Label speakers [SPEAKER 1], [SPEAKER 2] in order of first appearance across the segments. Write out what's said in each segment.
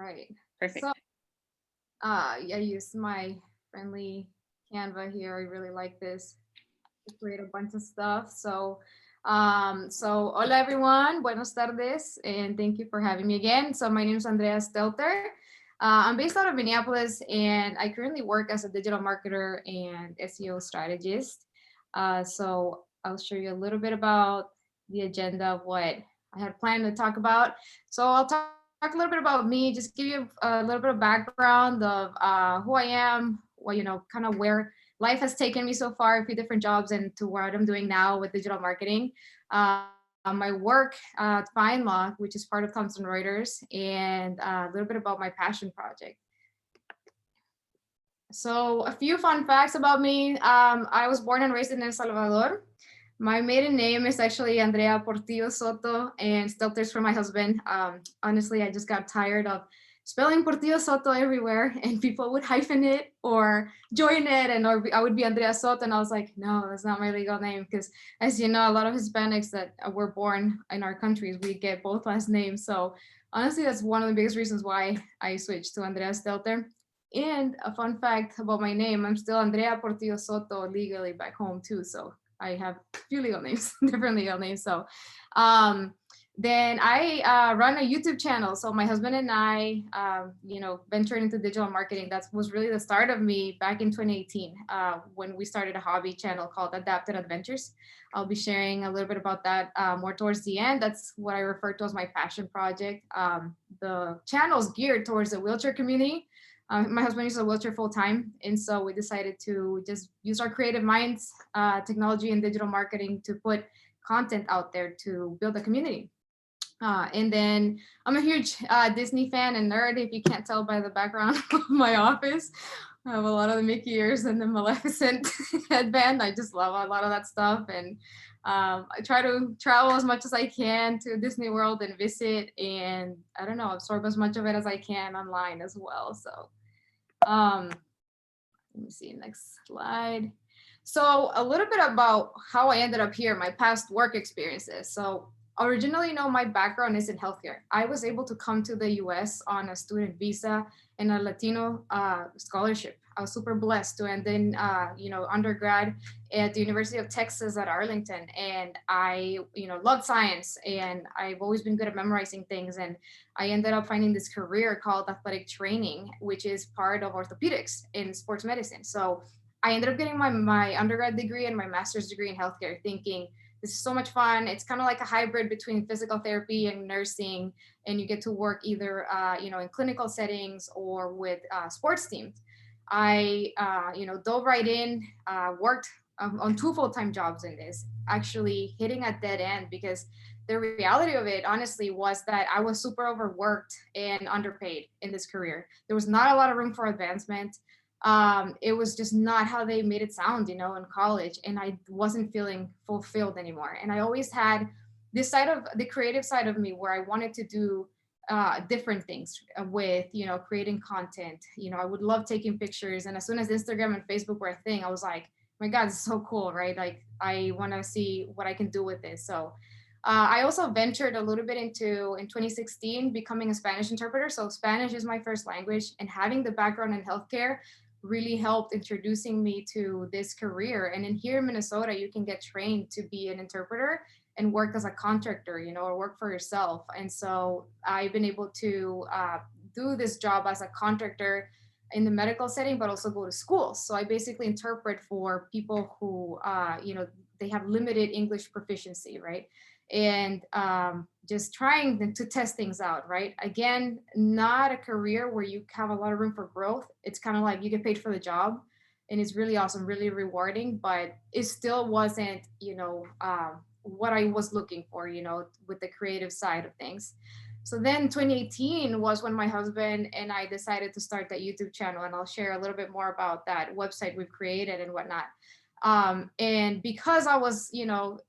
[SPEAKER 1] right.
[SPEAKER 2] Perfect.
[SPEAKER 1] So, I use my friendly Canva here. I really like this to create a bunch of stuff. So hola everyone, buenas tardes, and thank you for having me again. So my name is Andrea Stelter. I'm based out of Minneapolis, and I currently work as a digital marketer and SEO strategist. So I'll show you a little bit about the agenda of what I had planned to talk about. So I'll talk a little bit about me, just give you a little bit of background of who I am, kind of where life has taken me so far, a few different jobs, and to what I'm doing now with digital marketing. My work at FineLaw, which is part of Thomson Reuters, and a little bit about my passion project. So, a few fun facts about me. I was born and raised in El Salvador. My maiden name is actually Andrea Portillo Soto, and Stelter's for my husband. Honestly, I just got tired of spelling Portillo Soto everywhere, and people would hyphen it or join it, and I would be Andrea Soto, and I was like, no, that's not my legal name, because as you know, a lot of Hispanics that were born in our countries, we get both last names. So honestly, that's one of the biggest reasons why I switched to Andrea Stelter. And a fun fact about my name, I'm still Andrea Portillo Soto legally back home too. So I have a few legal names, different legal names. So um, then I run a YouTube channel. So my husband and I, ventured into digital marketing. That was really the start of me back in 2018 when we started a hobby channel called Adapted Adventures. I'll be sharing a little bit about that more towards the end. That's what I refer to as my passion project. The channel is geared towards the wheelchair community. My husband uses a wheelchair full time, and so we decided to just use our creative minds, technology, and digital marketing to put content out there to build a community. And then I'm a huge Disney fan and nerd, if you can't tell by the background of my office. I have a lot of the Mickey ears and the Maleficent headband. I just love a lot of that stuff. And I try to travel as much as I can to Disney World and visit, and I don't know, absorb as much of it as I can online as well. So um, let me see, next slide. So a little bit about how I ended up here, my past work experiences. So originally, my background is in healthcare. I was able to come to the US on a student visa and a Latino scholarship. I was super blessed to end in, undergrad at the University of Texas at Arlington. And I, loved science, and I've always been good at memorizing things. And I ended up finding this career called athletic training, which is part of orthopedics in sports medicine. So I ended up getting my undergrad degree and my master's degree in healthcare, thinking this is so much fun. It's kind of like a hybrid between physical therapy and nursing, and you get to work either in clinical settings or with sports teams. I dove right in, worked on two full-time jobs in this, actually hitting a dead end because the reality of it honestly was that I was super overworked and underpaid in this career. There was not a lot of room for advancement. It was just not how they made it sound, in college, and I wasn't feeling fulfilled anymore. And I always had this side of the creative side of me where I wanted to do different things with, creating content. I would love taking pictures, and as soon as Instagram and Facebook were a thing, I was like, my God, it's so cool, right? Like, I want to see what I can do with this. So I also ventured a little bit into, in 2016, becoming a Spanish interpreter. So Spanish is my first language, and having the background in healthcare really helped introducing me to this career. And in here in Minnesota, you can get trained to be an interpreter and work as a contractor, or work for yourself. And so I've been able to do this job as a contractor in the medical setting, but also go to schools. So I basically interpret for people who, they have limited English proficiency, right? And just trying to test things out, right? Again, not a career where you have a lot of room for growth. It's kind of like you get paid for the job, and it's really awesome, really rewarding, but it still wasn't, what I was looking for, with the creative side of things. So then 2018 was when my husband and I decided to start that YouTube channel, and I'll share a little bit more about that website we've created and whatnot. And because I was,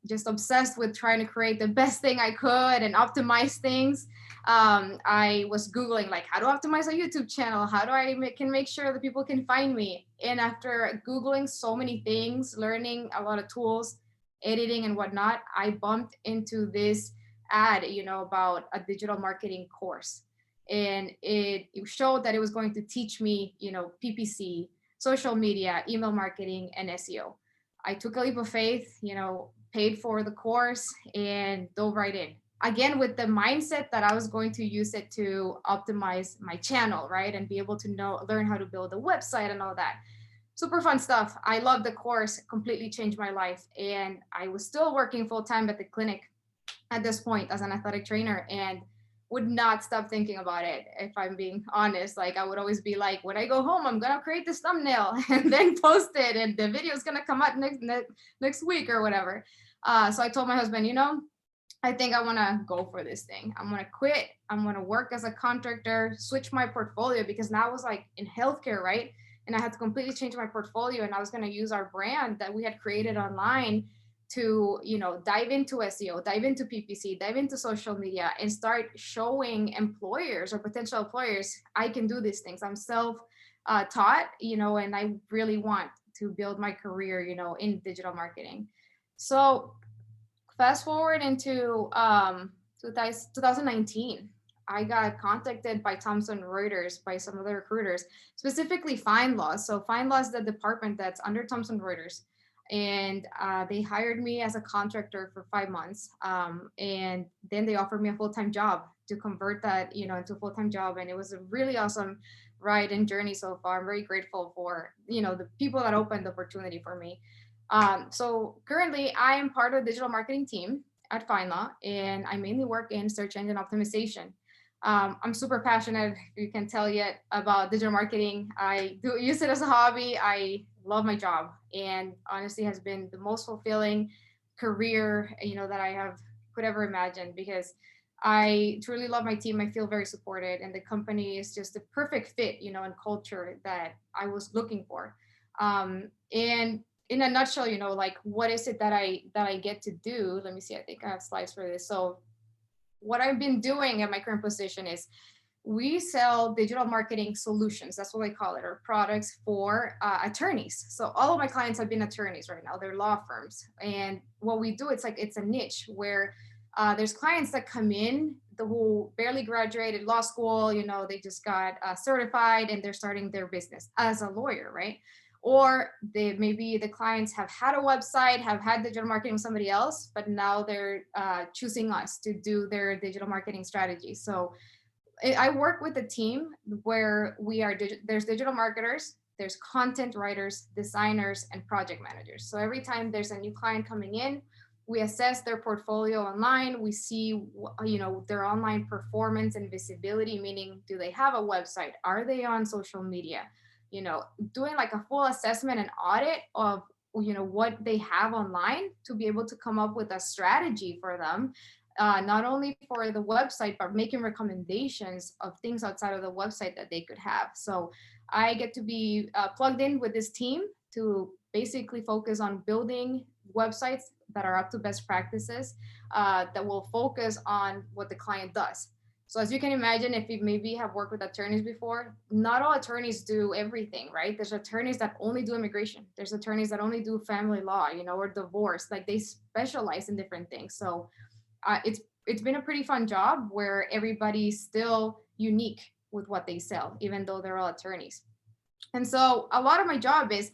[SPEAKER 1] just obsessed with trying to create the best thing I could and optimize things, I was Googling, like, how to optimize a YouTube channel? How do I can make sure that people can find me? And after Googling so many things, learning a lot of tools, editing and whatnot, I bumped into this ad, about a digital marketing course. And it showed that it was going to teach me, PPC, social media, email marketing, and SEO. I took a leap of faith, paid for the course and dove right in. Again, with the mindset that I was going to use it to optimize my channel, right? And be able to learn how to build a website and all that. Super fun stuff. I love the course, completely changed my life. And I was still working full time at the clinic at this point as an athletic trainer, and would not stop thinking about it. If I'm being honest, like I would always be like, when I go home, I'm gonna create this thumbnail and then post it, and the video is gonna come out next week or whatever. So I told my husband, I think I want to go for this thing. I'm going to quit. I'm going to work as a contractor, switch my portfolio, because now I was like in healthcare, right? And I had to completely change my portfolio, and I was going to use our brand that we had created online to, dive into SEO, dive into PPC, dive into social media, and start showing employers or potential employers, I can do these things. I'm self taught, and I really want to build my career, in digital marketing. So fast forward into 2019, I got contacted by Thomson Reuters, by some other recruiters, specifically FindLaw. So FindLaw is the department that's under Thomson Reuters. And they hired me as a contractor for 5 months. And then they offered me a full-time job to convert that, into a full-time job. And it was a really awesome ride and journey so far. I'm very grateful for, the people that opened the opportunity for me. So currently I am part of the digital marketing team at FindLaw, and I mainly work in search engine optimization. I'm super passionate, if you can tell yet, about digital marketing. I do use it as a hobby. I love my job, and honestly has been the most fulfilling career, that I have could ever imagine, because I truly love my team. I feel very supported, and the company is just the perfect fit, and culture that I was looking for. And in a nutshell, like what is it that I get to do? Let me see. I think I have slides for this. So what I've been doing at my current position is we sell digital marketing solutions. That's what I call it, or products for attorneys. So all of my clients have been attorneys right now. They're law firms. And what we do, it's a niche where there's clients that come in who barely graduated law school, they just got certified and they're starting their business as a lawyer, right? Or maybe the clients have had a website, have had digital marketing with somebody else, but now they're choosing us to do their digital marketing strategy. So I work with a team where there's digital marketers, there's content writers, designers, and project managers. So every time there's a new client coming in, we assess their portfolio online. We see, their online performance and visibility, meaning, do they have a website? Are they on social media? Doing like a full assessment and audit of, what they have online, to be able to come up with a strategy for them, not only for the website, but making recommendations of things outside of the website that they could have. So I get to be plugged in with this team to basically focus on building websites that are up to best practices, that will focus on what the client does. So as you can imagine, if you maybe have worked with attorneys before, not all attorneys do everything, right? There's attorneys that only do immigration. There's attorneys that only do family law, or divorce. Like, they specialize in different things. So it's been a pretty fun job where everybody's still unique with what they sell, even though they're all attorneys. And so a lot of my job is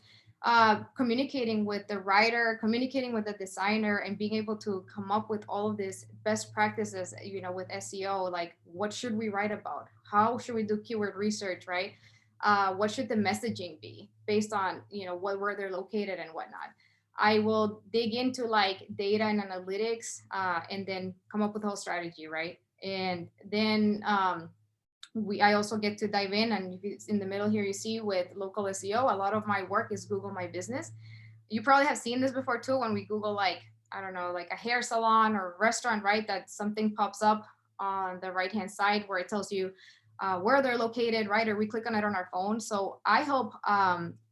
[SPEAKER 1] communicating with the writer, communicating with the designer, and being able to come up with all of these best practices, with SEO, like what should we write about? How should we do keyword research, right? What should the messaging be based on, where they're located and whatnot. I will dig into like data and analytics, and then come up with a whole strategy, right? And then I also get to dive in, and in the middle here you see with local SEO, a lot of my work is Google My Business. You probably have seen this before too, when we Google like, I don't know, like a hair salon or restaurant, right? That something pops up on the right hand side where it tells you where they're located, right? Or we click on it on our phone. So I help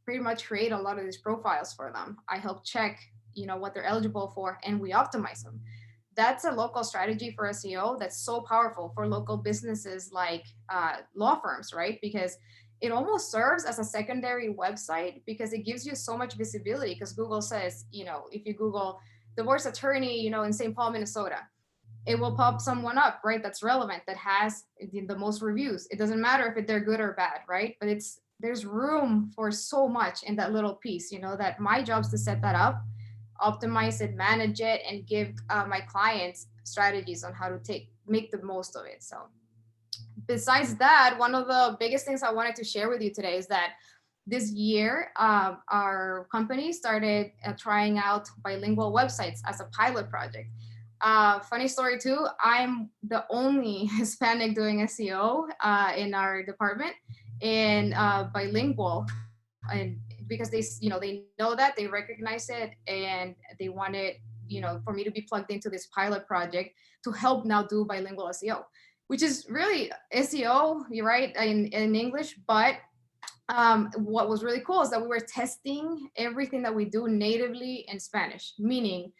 [SPEAKER 1] pretty much create a lot of these profiles for them. I help check, what they're eligible for, and we optimize them. That's a local strategy for SEO that's so powerful for local businesses like law firms, right? Because it almost serves as a secondary website, because it gives you so much visibility. Because Google says, if you Google divorce attorney, in St. Paul, Minnesota, it will pop someone up, right? That's relevant, that has the most reviews. It doesn't matter if they're good or bad, right? But there's room for so much in that little piece, that my job is to set that up, optimize it, manage it, and give my clients strategies on how to make the most of it. So besides that, one of the biggest things I wanted to share with you today is that this year, our company started trying out bilingual websites as a pilot project. Funny story too, I'm the only Hispanic doing SEO in our department, and bilingual, and because they know that, they recognize it, and they wanted, for me to be plugged into this pilot project to help now do bilingual SEO, which is really SEO, you're right, in English, but what was really cool is that we were testing everything that we do natively in Spanish, meaning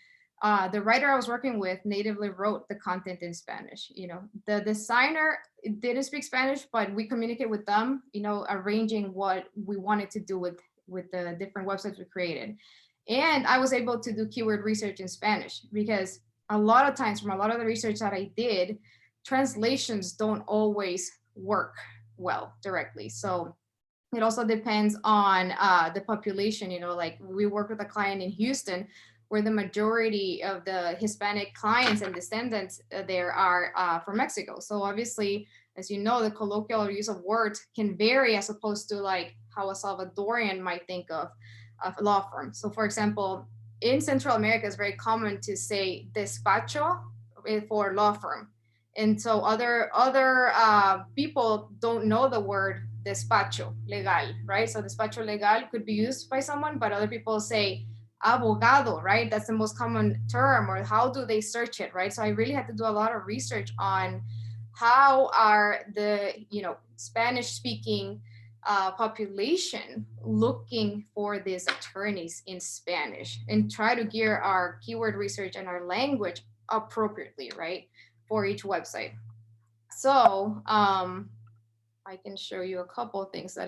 [SPEAKER 1] the writer I was working with natively wrote the content in Spanish. The designer didn't speak Spanish, but we communicate with them, arranging what we wanted to do with the different websites we created. And I was able to do keyword research in Spanish, because a lot of times, from a lot of the research that I did, translations don't always work well directly. So it also depends on the population. Like we work with a client in Houston where the majority of the Hispanic clients and descendants there are from Mexico. So obviously, as you know, the colloquial use of words can vary, as opposed to like how a Salvadorian might think of a law firm. So for example, in Central America, it's very common to say despacho for law firm. And so other people don't know the word despacho legal, right? So despacho legal could be used by someone, but other people say abogado, right? That's the most common term, or how do they search it, right? So I really had to do a lot of research on how are the, Spanish speaking population looking for these attorneys in Spanish, and try to gear our keyword research and our language appropriately, right, for each website. So I can show you a couple of things that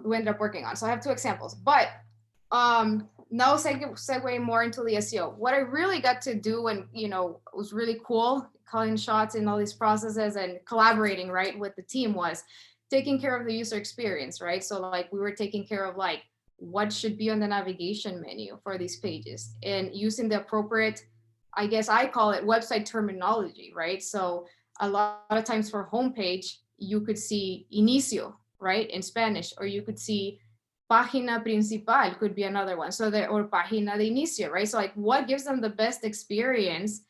[SPEAKER 1] we ended up working on. So I have two examples, but now segue more into the SEO. What I really got to do, and was really cool, calling shots in all these processes and collaborating, right, with the team, was taking care of the user experience, right? So like we were taking care of like what should be on the navigation menu for these pages, and using the appropriate, I guess I call it, website terminology, right? So a lot of times for homepage, you could see inicio, right, in Spanish, or you could see página principal could be another one. So or página de inicio, right? So like what gives them the best experience,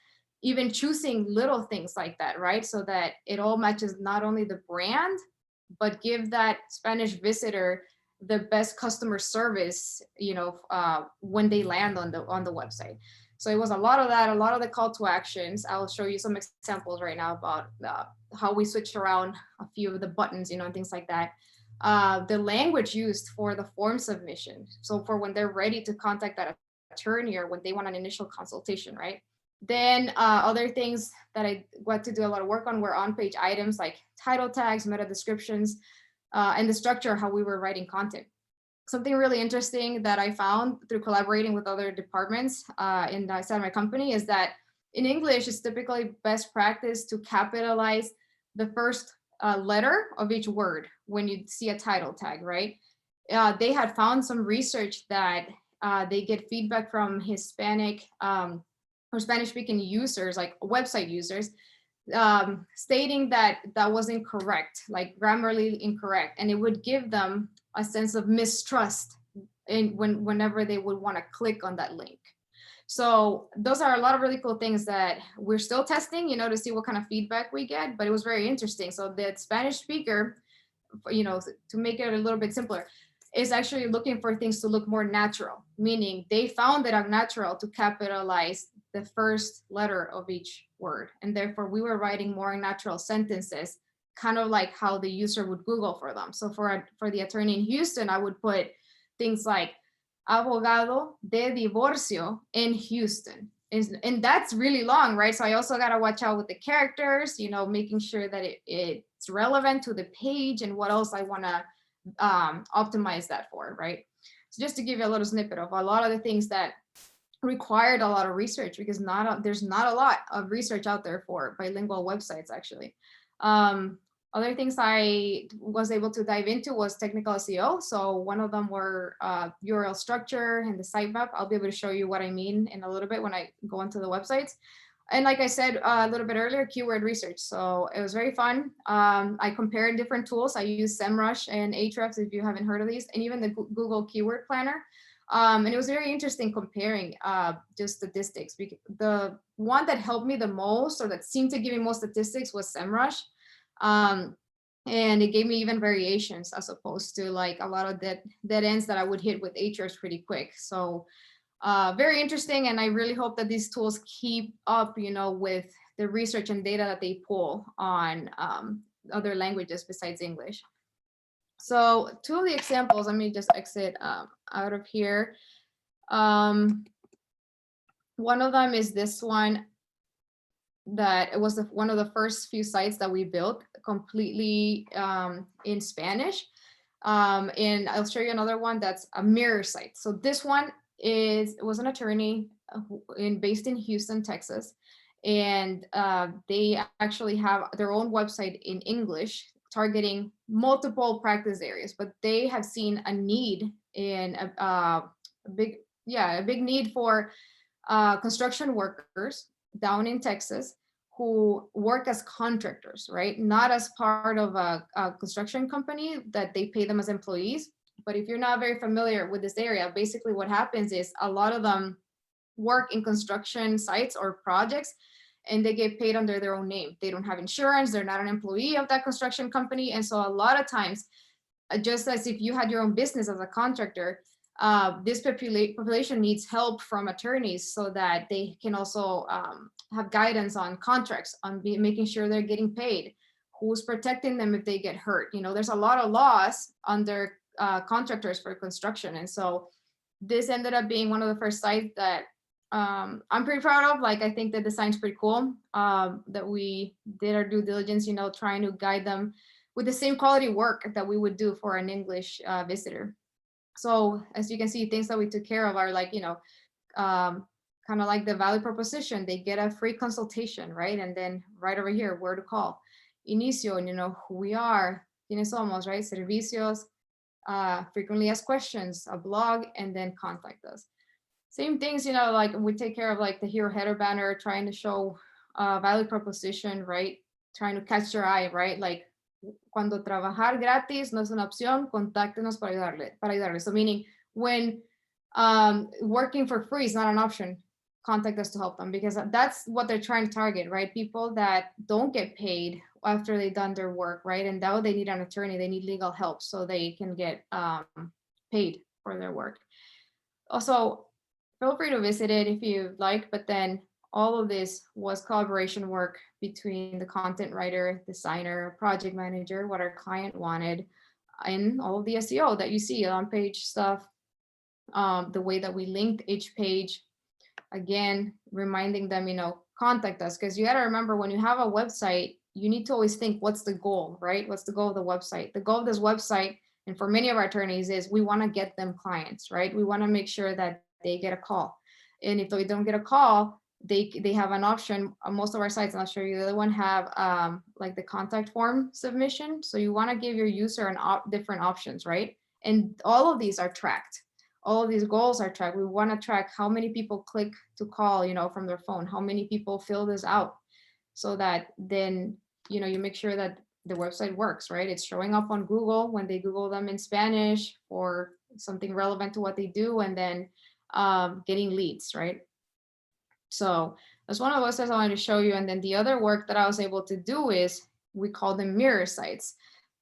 [SPEAKER 1] even choosing little things like that, right? So that it all matches not only the brand, but give that Spanish visitor the best customer service, when they land on the website. So it was a lot of that, a lot of the call to actions. I'll show you some examples right now about how we switched around a few of the buttons, and things like that. The language used for the form submission. So for when they're ready to contact that attorney, or when they want an initial consultation, right? Then other things that I got to do a lot of work on were on-page items like title tags, meta descriptions, and the structure, how we were writing content. Something really interesting that I found through collaborating with other departments inside my company is that in English, it's typically best practice to capitalize the first letter of each word when you see a title tag, right? They had found some research that they get feedback from Hispanic or Spanish-speaking users, like website users, stating that was incorrect, like grammarly incorrect, and it would give them a sense of mistrust whenever they would want to click on that link. So those are a lot of really cool things that we're still testing, to see what kind of feedback we get, but it was very interesting. So the Spanish speaker, to make it a little bit simpler, is actually looking for things to look more natural, meaning they found it unnatural to capitalize the first letter of each word. And therefore we were writing more natural sentences, kind of like how the user would Google for them. So for the attorney in Houston, I would put things like abogado de divorcio in Houston. And that's really long, right? So I also got to watch out with the characters, making sure that it's relevant to the page and what else I want to optimize that for, right? So just to give you a little snippet of a lot of the things that required a lot of research because there's not a lot of research out there for bilingual websites actually. Other things I was able to dive into was technical SEO. So one of them were URL structure and the sitemap. I'll be able to show you what I mean in a little bit when I go into the websites. And like I said a little bit earlier, keyword research. So it was very fun. I compared different tools. I used SEMrush and Ahrefs, if you haven't heard of these, and even the Google Keyword Planner. And it was very interesting comparing just statistics. The one that helped me the most, or that seemed to give me most statistics, was SEMrush. And it gave me even variations as opposed to like a lot of dead ends that I would hit with Ahrefs pretty quick. So very interesting. And I really hope that these tools keep up, with the research and data that they pull on other languages besides English. So two of the examples, let me just exit out of here. One of them is this one, that it was one of the first few sites that we built completely in Spanish. And I'll show you another one that's a mirror site. So this one was an attorney based in Houston, Texas. And they actually have their own website in English targeting multiple practice areas, but they have seen a need in a big need for construction workers down in Texas who work as contractors, right? Not as part of a construction company that they pay them as employees. But if you're not very familiar with this area, basically what happens is a lot of them work in construction sites or projects, and they get paid under their own name. They don't have insurance. They're not an employee of that construction company. And so a lot of times, just as if you had your own business as a contractor, this population needs help from attorneys so that they can also have guidance on contracts, on making sure they're getting paid, who's protecting them if they get hurt. There's a lot of laws under contractors for construction. And so this ended up being one of the first sites that I'm pretty proud of. Like, I think the design's pretty cool, that we did our due diligence, trying to guide them with the same quality work that we would do for an English visitor. So as you can see, things that we took care of are like, kind of like the value proposition. They get a free consultation, right? And then right over here, where to call. Inicio, who we are, quienes somos, right? Servicios, frequently asked questions, a blog, and then contact us. Same things, like we take care of like the hero header banner, trying to show value proposition, right? Trying to catch your eye, right? Like, cuando trabajar gratis no es una opción, contáctenos para ayudarle. So meaning when working for free is not an option, contact us to help them, because that's what they're trying to target, right? People that don't get paid after they've done their work, right? And now they need an attorney, they need legal help so they can get paid for their work. Also, feel free to visit it if you like, but then all of this was collaboration work between the content writer, designer, project manager, what our client wanted, and all of the SEO that you see, on-page stuff, the way that we linked each page. Again, reminding them, contact us, because you got to remember, when you have a website, you need to always think, what's the goal, right? What's the goal of the website? The goal of this website, and for many of our attorneys, is we want to get them clients, right? We want to make sure that they get a call. And if they don't get a call, they have an option. Most of our sites, and I'll show you the other one, have like the contact form submission. So you want to give your user different options, right? And all of these are tracked. All of these goals are tracked. We want to track how many people click to call, from their phone, how many people fill this out, so that then, you make sure that the website works, right? It's showing up on Google when they Google them in Spanish or something relevant to what they do, and then getting leads, right? So that's one of the websites I wanted to show you. And then the other work that I was able to do is, we call them mirror sites.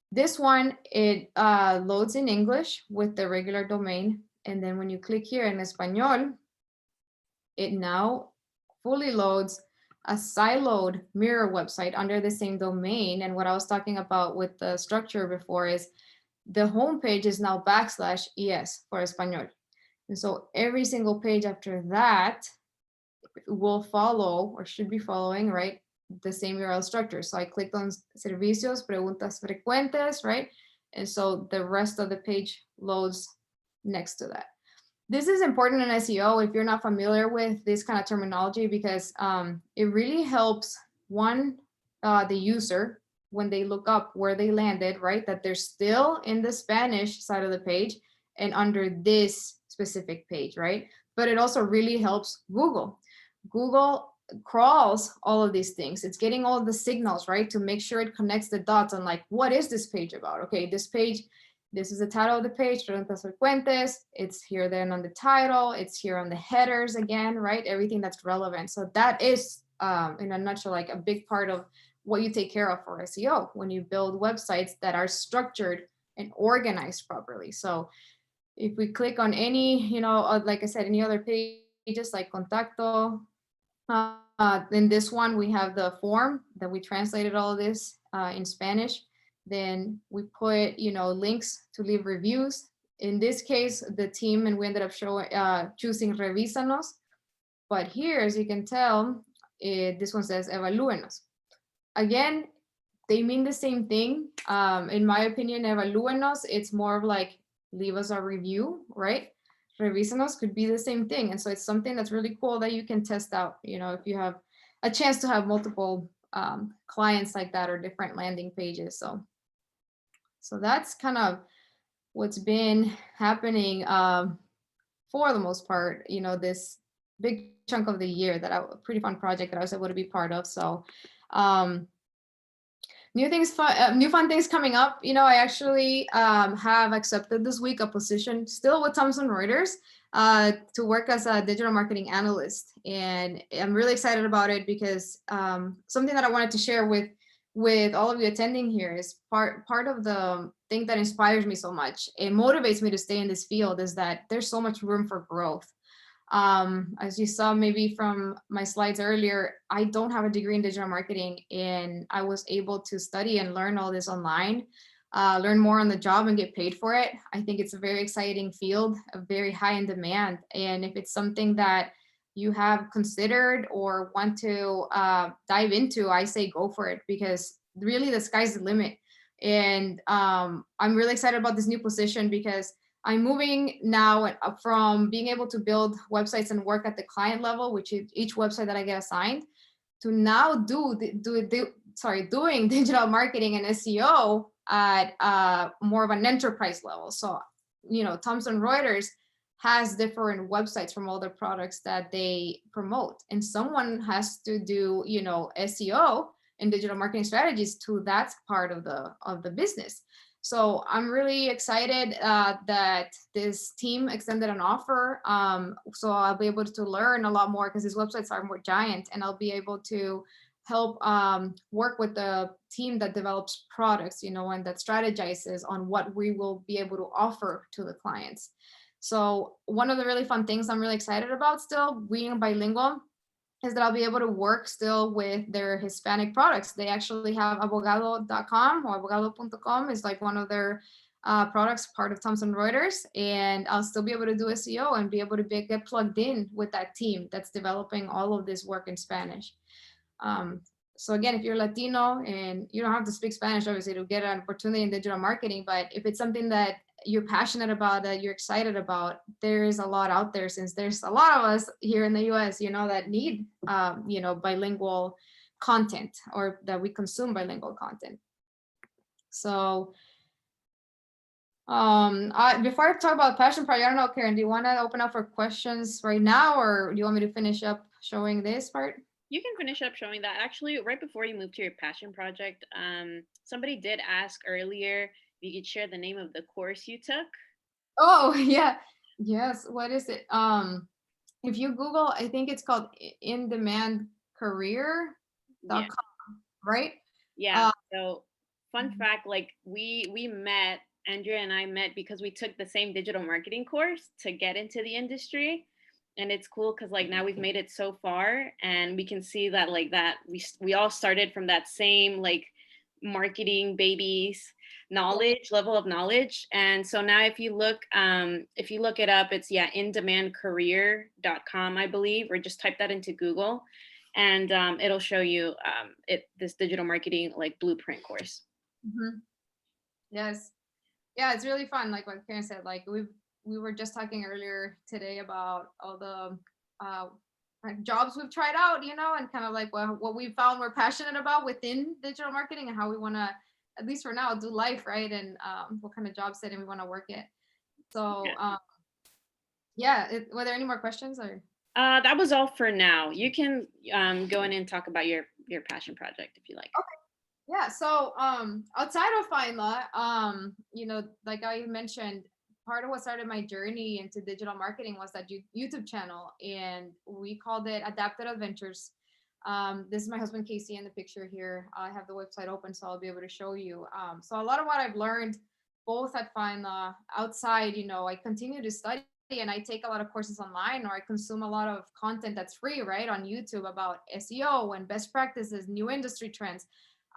[SPEAKER 1] This one, it loads in English with the regular domain. And then when you click here in Espanol, it now fully loads a siloed mirror website under the same domain. And what I was talking about with the structure before is the homepage is now /es for Espanol. And so every single page after that will follow, or should be following, right, the same URL structure. So I clicked on servicios, preguntas frecuentes, right? And so the rest of the page loads next to that. This is important in SEO if you're not familiar with this kind of terminology, because it really helps the user when they look up where they landed, right? That they're still in the Spanish side of the page and under this specific page, right? But it also really helps Google. Google crawls all of these things. It's getting all of the signals, right? To make sure it connects the dots on like, what is this page about? Okay, this page, this is the title of the page, Preguntas Frecuentes. It's here then on the title. It's here on the headers again, right? Everything that's relevant. So that is, in a nutshell, like a big part of what you take care of for SEO when you build websites that are structured and organized properly. So if we click on any, like I said, any other pages like Contacto, in this one, we have the form that we translated all of this in Spanish. Then we put, links to leave reviews. In this case, the team, and we ended up choosing Revísanos. But here, as you can tell, this one says Evalúenos. Again, they mean the same thing. In my opinion, Evalúenos, it's more of like, leave us a review, right? Revísanos could be the same thing. And so it's something that's really cool that you can test out, if you have a chance to have multiple clients like that or different landing pages. So that's kind of what's been happening for the most part, this big chunk of the year a pretty fun project that I was able to be part of. So new fun things coming up. I actually have accepted this week a position still with Thomson Reuters to work as a digital marketing analyst. And I'm really excited about it because something that I wanted to share with all of you attending here is part of the thing that inspires me so much. It motivates me to stay in this field is that there's so much room for growth. As you saw maybe from my slides earlier, I don't have a degree in digital marketing, and I was able to study and learn all this online, learn more on the job and get paid for it. I think it's a very exciting field, very high in demand. And if it's something that you have considered or want to dive into, I say go for it, because really the sky's the limit. And I'm really excited about this new position because I'm moving now from being able to build websites and work at the client level, which is each website that I get assigned, to now doing digital marketing and SEO at more of an enterprise level. So, Thomson Reuters has different websites from all the products that they promote, and someone has to do, SEO and digital marketing strategies to that part of the business. So I'm really excited that this team extended an offer. So I'll be able to learn a lot more because these websites are more giant, and I'll be able to help work with the team that develops products, and that strategizes on what we will be able to offer to the clients. So one of the really fun things I'm really excited about still being bilingual is that I'll be able to work still with their Hispanic products. They actually have abogado.com or abogado.com is like one of their products, part of Thomson Reuters. And I'll still be able to do SEO and be able to get plugged in with that team that's developing all of this work in Spanish. So again, if you're Latino and you don't have to speak Spanish, obviously, to get an opportunity in digital marketing, but if it's something that you're passionate about, that you're excited about, there is a lot out there, since there's a lot of us here in the US, that need, bilingual content, or that we consume bilingual content. So before I talk about passion project, I don't know, Karen, do you want to open up for questions right now, or do you want me to finish up showing this part?
[SPEAKER 2] You can finish up showing that. Actually, right before you move to your passion project, somebody did ask earlier if you could share the name of the course you took.
[SPEAKER 1] Oh, yeah. Yes. What is it? If you Google, I think it's called indemandcareer.com,
[SPEAKER 2] Yeah.
[SPEAKER 1] right?
[SPEAKER 2] Yeah. So fun fact, like we met, Andrea and I met because we took the same digital marketing course to get into the industry. And it's cool because like now we've made it so far, and we can see that like that we all started from that same like marketing babies level of knowledge. And so now if you look it up, it's indemandcareer.com, I believe, or just type that into Google, and it'll show you this digital marketing like blueprint course.
[SPEAKER 1] Mm-hmm. Yes. Yeah, it's really fun. Like what Karen said, like we were just talking earlier today about all the like jobs we've tried out, you know, and kind of like what we found we're passionate about within digital marketing and how we want to, at least for now, do life, right? And what kind of job setting we want to work in. So yeah, were there any more questions or?
[SPEAKER 2] That was all for now. You can go in and talk about your passion project if you like.
[SPEAKER 1] Okay. Yeah, so outside of FindLaw, you know, like I mentioned, part of what started my journey into digital marketing was that YouTube channel, and we called it Adapted Adventures. This is my husband Casey in the picture here. I have the website open, so I'll be able to show you. So a lot of what I've learned, both at FindLaw, outside, you know, I continue to study and I take a lot of courses online, or I consume a lot of content that's free, right, on YouTube about SEO and best practices, new industry trends.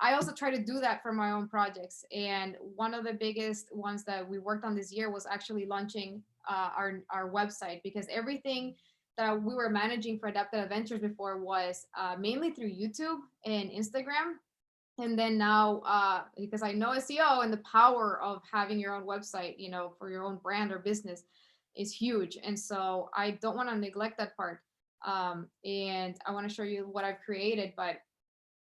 [SPEAKER 1] I also try to do that for my own projects. And one of the biggest ones that we worked on this year was actually launching our website, because everything that we were managing for Adapted Adventures before was mainly through YouTube and Instagram. And then now, because I know SEO and the power of having your own website, you know, for your own brand or business is huge. And so I don't want to neglect that part. And I want to show you what I've created, but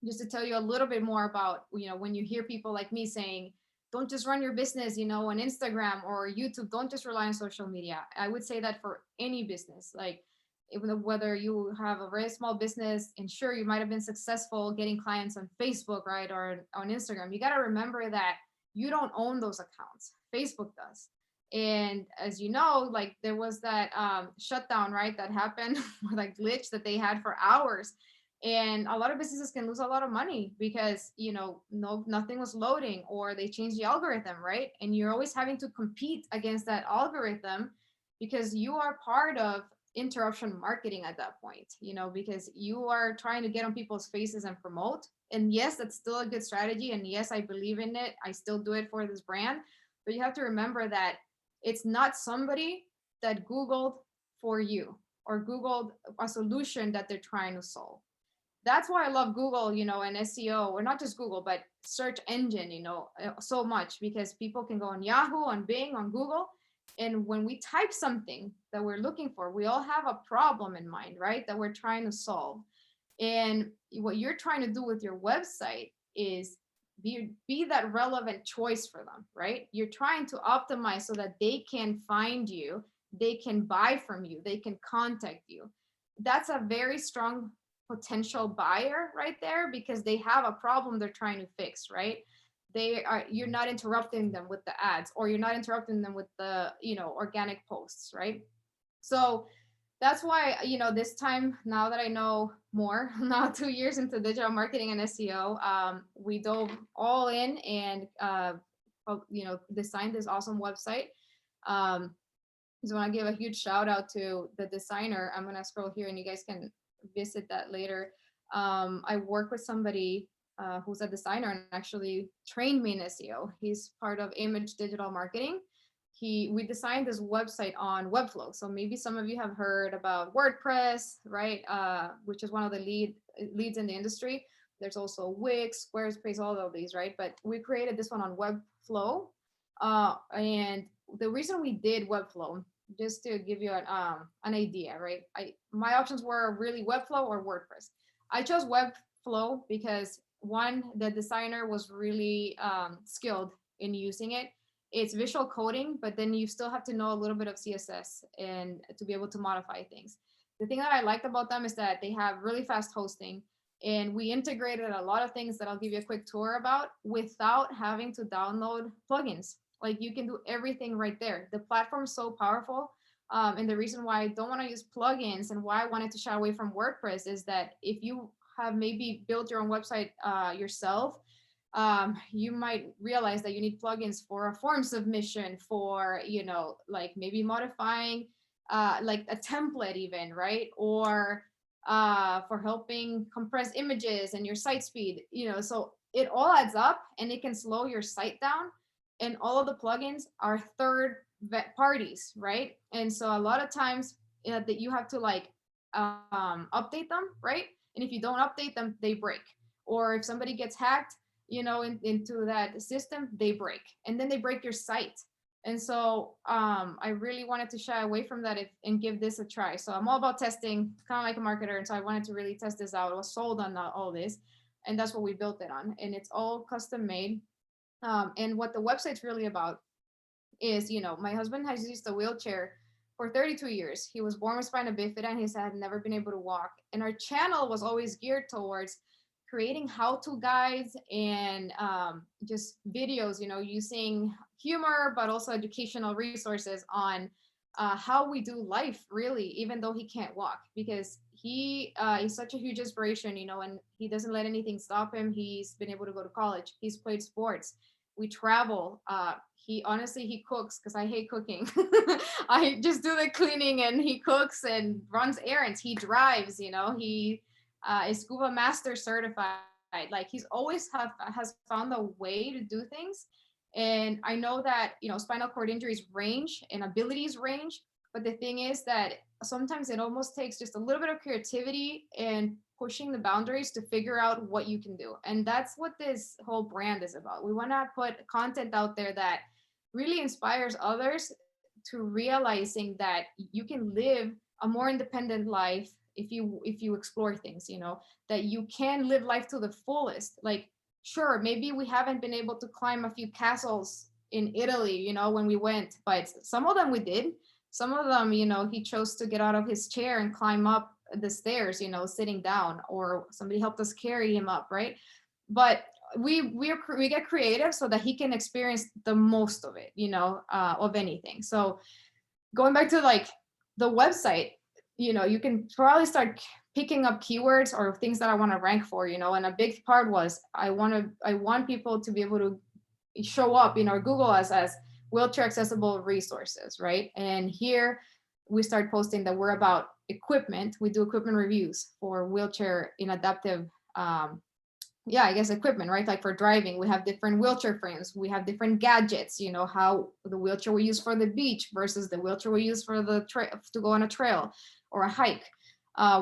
[SPEAKER 1] just to tell you a little bit more about, you know, when you hear people like me saying, don't just run your business, you know, on Instagram or YouTube, don't just rely on social media. I would say that for any business, like even whether you have a very small business, and sure, you might have been successful getting clients on Facebook, right, or on Instagram. You got to remember that you don't own those accounts. Facebook does. And as you know, like there was that shutdown, right, that happened, like glitch that they had for hours. And a lot of businesses can lose a lot of money because, you know, nothing was loading, or they changed the algorithm, right? And you're always having to compete against that algorithm because you are part of interruption marketing at that point, you know, because you are trying to get on people's faces and promote. And yes, that's still a good strategy, and yes, I believe in it. I still do it for this brand. But you have to remember that it's not somebody that Googled for you or Googled a solution that they're trying to solve. That's why I love Google, you know, and SEO, or not just Google, but search engine, you know, so much, because people can go on Yahoo, on Bing, on Google. And when we type something that we're looking for, we all have a problem in mind, right? That we're trying to solve. And what you're trying to do with your website is be that relevant choice for them, right? You're trying to optimize so that they can find you, they can buy from you, they can contact you. That's a very strong potential buyer right there, because they have a problem they're trying to fix, right? You're not interrupting them with the ads, or you're not interrupting them with the, you know, organic posts, right? So that's why, you know, this time, now that I know more, now 2 years into digital marketing and SEO, we dove all in and you know, designed this awesome website. So I want to give a huge shout out to the designer. I'm gonna scroll here and you guys can visit that later. I work with somebody who's a designer and actually trained me in SEO. He's part of Image Digital Marketing. We designed this website on Webflow. So maybe some of you have heard about WordPress, right? Which is one of the leads in the industry. There's also Wix, Squarespace, all of these, right? But we created this one on Webflow. And the reason we did Webflow, just to give you an idea, right? My options were really Webflow or WordPress. I chose Webflow because one, the designer was really skilled in using it. It's visual coding, but then you still have to know a little bit of CSS and to be able to modify things. The thing that I liked about them is that they have really fast hosting, and we integrated a lot of things that I'll give you a quick tour about without having to download plugins. Like you can do everything right there. The platform is so powerful. And the reason why I don't want to use plugins and why I wanted to shy away from WordPress is that if you have maybe built your own website yourself, you might realize that you need plugins for a form submission, for, you know, like maybe modifying like a template even, right? Or for helping compress images and your site speed, you know, so it all adds up and it can slow your site down. And all of the plugins are third parties, right? And so a lot of times that you have to like update them, right? And if you don't update them, they break. Or if somebody gets hacked, you know, into that system, they break. And then they break your site. And so I really wanted to shy away from that and give this a try. So I'm all about testing, kind of like a marketer. And so I wanted to really test this out. I was sold on all this. And that's what we built it on. And it's all custom made. And what the website's really about is, my husband has used a wheelchair for 32 years. He was born with spina bifida and he had never been able to walk. And our channel was always geared towards creating how-to guides and just videos, using humor, but also educational resources on how we do life, really, even though he can't walk, because he is such a huge inspiration, and he doesn't let anything stop him. He's been able to go to college. He's played sports. We travel. He cooks because I hate cooking. I just do the cleaning and he cooks and runs errands. He drives, he is scuba master certified. Like he's always has found a way to do things. And I know that, spinal cord injuries range and abilities range, but the thing is that sometimes it almost takes just a little bit of creativity and pushing the boundaries to figure out what you can do. And that's what this whole brand is about. We want to put content out there that really inspires others to realizing that you can live a more independent life if you explore things, that you can live life to the fullest. Like, sure, maybe we haven't been able to climb a few castles in Italy, when we went, but some of them we did. Some of them, he chose to get out of his chair and climb up the stairs, sitting down, or somebody helped us carry him up, right? But we get creative so that he can experience the most of it, of anything. So going back to like the website, you can probably start picking up keywords or things that I want to rank for, and a big part was I want people to be able to show up in our Google as wheelchair accessible resources, right? And here we start posting that we're about equipment. We do equipment reviews for wheelchair in adaptive equipment, right? Like for driving, we have different wheelchair frames, we have different gadgets, how the wheelchair we use for the beach versus the wheelchair we use for to go on a trail or a hike.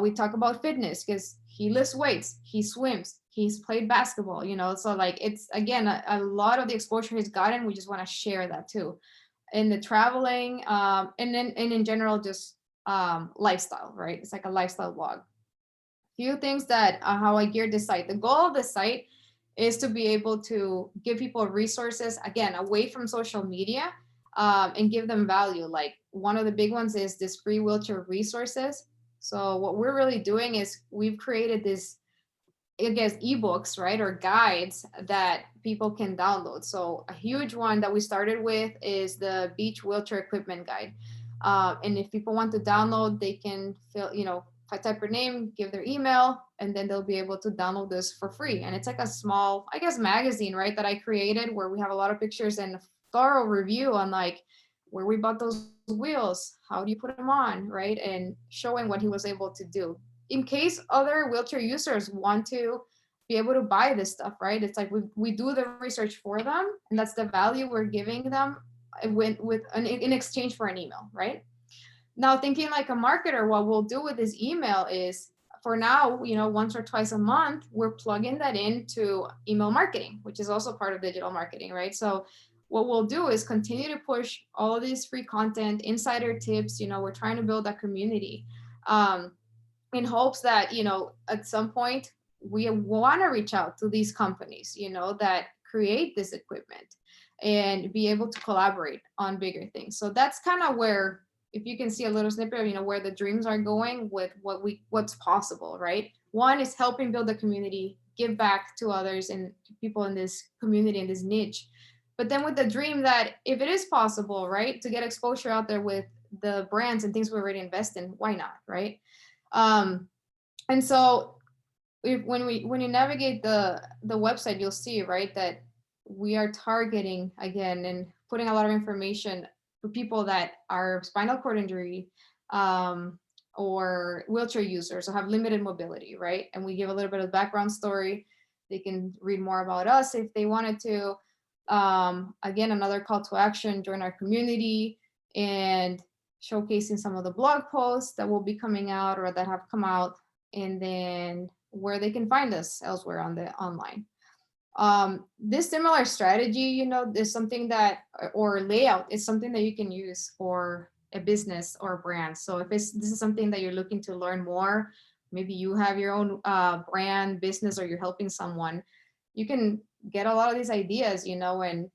[SPEAKER 1] We talk about fitness because he lifts weights, he swims, he's played basketball, so like it's again a lot of the exposure he's gotten. We just want to share that too. And the traveling, and in general, just lifestyle, right? It's like a lifestyle blog. Few things that how I geared the site. The goal of the site is to be able to give people resources, again, away from social media, and give them value. Like one of the big ones is this free wheelchair resources. So what we're really doing is we've created this, I guess, ebooks, right, or guides that people can download. So a huge one that we started with is the beach wheelchair equipment guide. And if people want to download, they can fill, if I type her name, give their email, and then they'll be able to download this for free. And it's like a small, I guess, magazine, right, that I created where we have a lot of pictures and a thorough review on like where we bought those wheels, how do you put them on, right, and showing what he was able to do. In case other wheelchair users want to be able to buy this stuff, right? It's like we do the research for them, and that's the value we're giving them in exchange for an email, right? Now, thinking like a marketer, what we'll do with this email is, for now, once or twice a month, we're plugging that into email marketing, which is also part of digital marketing, right? So what we'll do is continue to push all of this free content, insider tips. We're trying to build a community, in hopes that, at some point we want to reach out to these companies, that create this equipment and be able to collaborate on bigger things. So that's kind of where, if you can see a little snippet of, where the dreams are going with what's possible, right? One is helping build a community, give back to others and people in this community, in this niche. But then with the dream that if it is possible, right, to get exposure out there with the brands and things we already invest in, why not, right? And so when you navigate the website, you'll see, right, that we are targeting again and putting a lot of information for people that are spinal cord injury, or wheelchair users, or have limited mobility, right? And we give a little bit of background story. They can read more about us if they wanted to. Again, another call to action: join our community, and showcasing some of the blog posts that will be coming out or that have come out, and then where they can find us elsewhere on the online. This similar strategy, you know, is something that, or layout is something that you can use for a business or a brand. So if this is something that you're looking to learn more, maybe you have your own brand business, or you're helping someone, you can get a lot of these ideas, you know, and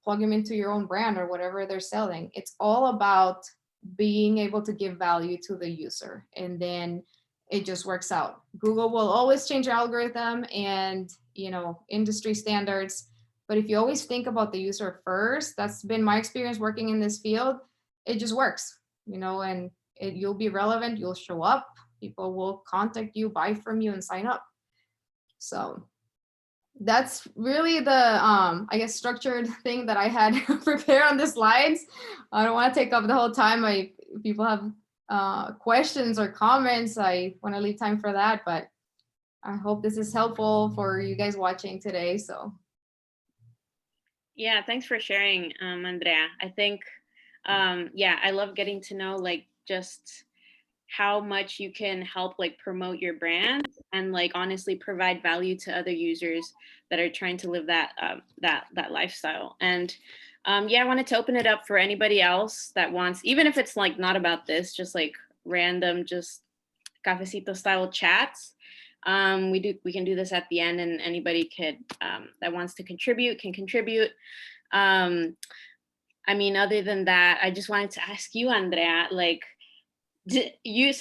[SPEAKER 1] plug them into your own brand or whatever they're selling. It's all about being able to give value to the user, and then it just works out. Google will always change your algorithm and, you know, industry standards. But if you always think about the user first, that's been my experience working in this field, it just works, you know, and you'll be relevant, you'll show up, people will contact you, buy from you, and sign up. So that's really the I guess structured thing that I had prepared on the slides. I don't want to take up the whole time. If people have questions or comments, I want to leave time for that, but I hope this is helpful for you guys watching today. So
[SPEAKER 2] yeah, thanks for sharing, Andrea. I think yeah, I love getting to know like just how much you can help like promote your brand and like honestly provide value to other users that are trying to live that that lifestyle. And yeah, I wanted to open it up for anybody else that wants, even if it's like not about this, just like random, just cafecito style chats. We can do this at the end, and anybody could that wants to contribute can contribute. I mean, other than that, I just wanted to ask you, Andrea, like, you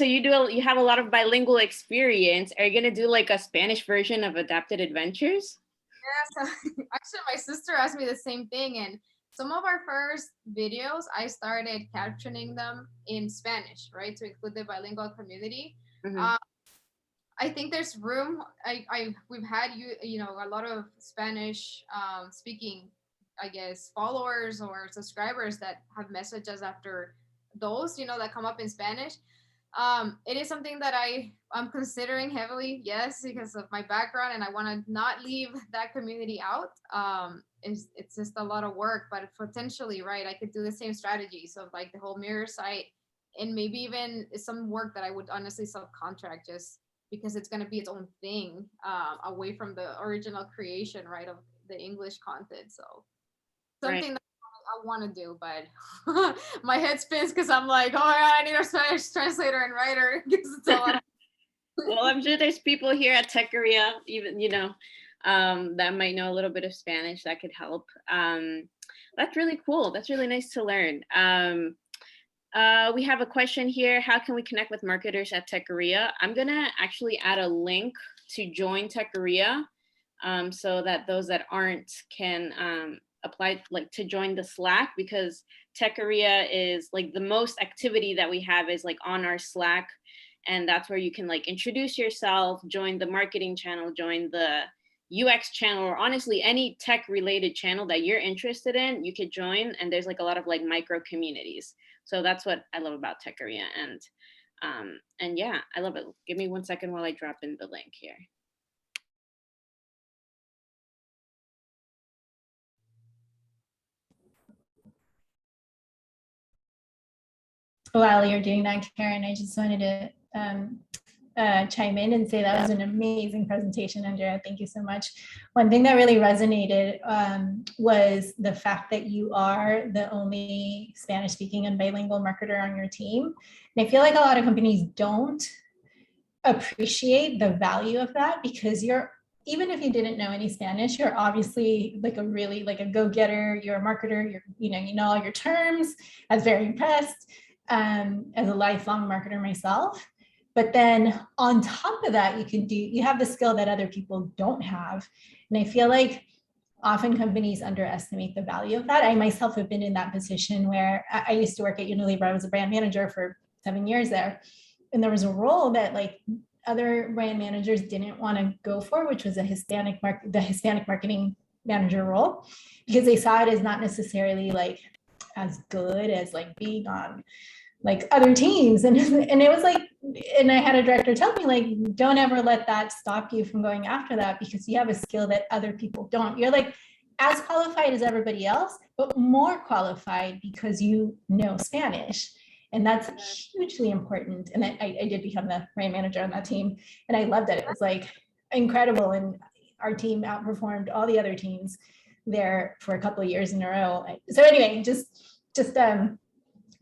[SPEAKER 2] have a lot of bilingual experience. Are you gonna do like a Spanish version of Adapted Adventures?
[SPEAKER 1] yeah, so actually my sister asked me the same thing, and some of our first videos I started captioning them in Spanish, right, to include the bilingual community.
[SPEAKER 2] Mm-hmm.
[SPEAKER 1] I think there's room. We've had you know, a lot of Spanish speaking, I guess, followers or subscribers that have messaged us after those, you know, that come up in Spanish. It is something that I'm considering heavily, yes, because of my background, and I want to not leave that community out. It's just a lot of work, but potentially, right, I could do the same strategy. So like the whole mirror site, and maybe even some work that I would honestly subcontract, just because it's going to be its own thing, away from the original creation, right, of the English content. So
[SPEAKER 2] Right.
[SPEAKER 1] something that I want to do, but my head spins because I'm like, oh my God, I need a Spanish translator and writer, because it's a lot.
[SPEAKER 2] Well, I'm sure there's people here at Tequila, even, you know, that might know a little bit of Spanish that could help. That's really cool. That's really nice to learn. We have a question here. How can we connect with marketers at Tequila? I'm going to actually add a link to join Tequila, so that those that aren't can apply like to join the Slack, because Tequila is like the most activity that we have is like on our Slack. And that's where you can like introduce yourself, join the marketing channel, join the UX channel, or honestly any tech related channel that you're interested in, you could join. And there's like a lot of like micro communities. So that's what I love about Tequila. And yeah, I love it. Give me 1 second while I drop in the link here.
[SPEAKER 3] While you're doing that, Karen, I just wanted to chime in and say that was an amazing presentation, Andrea. Thank you so much. One thing that really resonated was the fact that you are the only Spanish-speaking and bilingual marketer on your team. And I feel like a lot of companies don't appreciate the value of that, because even if you didn't know any Spanish, you're obviously like a really like a go-getter, you're a marketer, you know all your terms. I was very impressed as a lifelong marketer myself. But then on top of that, you have the skill that other people don't have. And I feel like often companies underestimate the value of that. I myself have been in that position where I used to work at Unilever. I was a brand manager for 7 years there. And there was a role that like other brand managers didn't want to go for, which was the Hispanic marketing manager role, because they saw it as not necessarily like as good as like being on like other teams. And it was like, and I had a director tell me like, don't ever let that stop you from going after that, because you have a skill that other people don't. You're like as qualified as everybody else, but more qualified because you know Spanish. And that's hugely important. And I did become the brand manager on that team. And I loved it. It was like incredible. And our team outperformed all the other teams there for a couple of years in a row. So anyway, just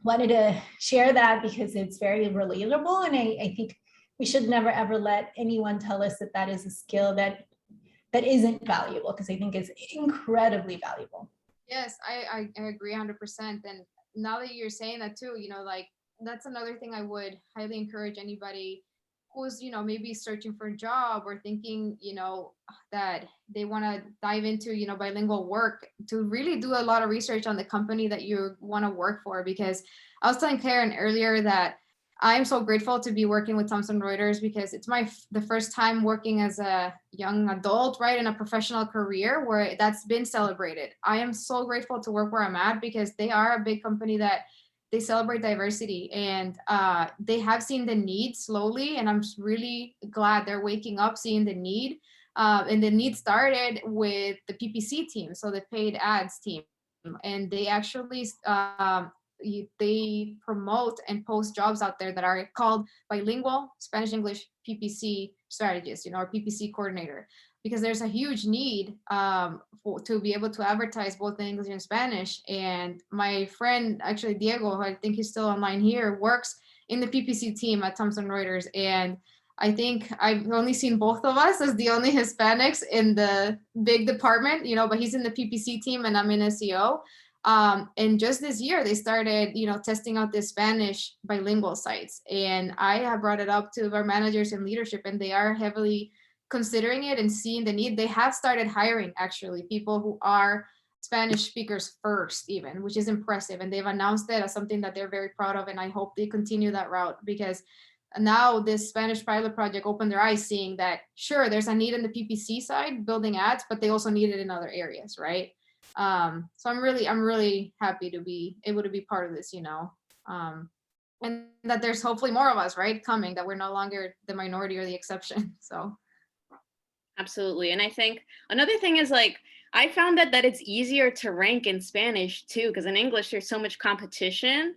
[SPEAKER 3] wanted to share that because it's very relatable. And I think we should never, ever let anyone tell us that that is a skill that isn't valuable, because I think it's incredibly valuable.
[SPEAKER 1] Yes, I agree 100%. And now that you're saying that too, like that's another thing I would highly encourage anybody who's, maybe searching for a job or thinking, that they want to dive into, bilingual work, to really do a lot of research on the company that you want to work for. Because I was telling Karen earlier that I'm so grateful to be working with Thomson Reuters, because it's the first time working as a young adult, right, in a professional career where that's been celebrated. I am so grateful to work where I'm at, because they are a big company that they celebrate diversity, and they have seen the need slowly, and I'm just really glad they're waking up, seeing the need. And the need started with the PPC team, so the paid ads team, and they actually they promote and post jobs out there that are called bilingual Spanish English PPC strategist, or PPC coordinator, because there's a huge need to be able to advertise both in English and Spanish. And my friend, actually Diego, I think he's still online here, works in the PPC team at Thomson Reuters. And I think I've only seen both of us as the only Hispanics in the big department, but he's in the PPC team and I'm in SEO. And just this year, they started, testing out the Spanish bilingual sites. And I have brought it up to our managers and leadership, and they are heavily considering it and seeing the need. They have started hiring, actually, people who are Spanish speakers first, even, which is impressive. And they've announced it as something that they're very proud of. And I hope they continue that route, because now this Spanish pilot project opened their eyes, seeing that, sure, there's a need in the PPC side, building ads, but they also need it in other areas, right? So I'm really happy to be able to be part of this, and that there's hopefully more of us, right, coming, that we're no longer the minority or the exception. So
[SPEAKER 2] absolutely. And I think another thing is, like, I found that it's easier to rank in Spanish too, because in English there's so much competition.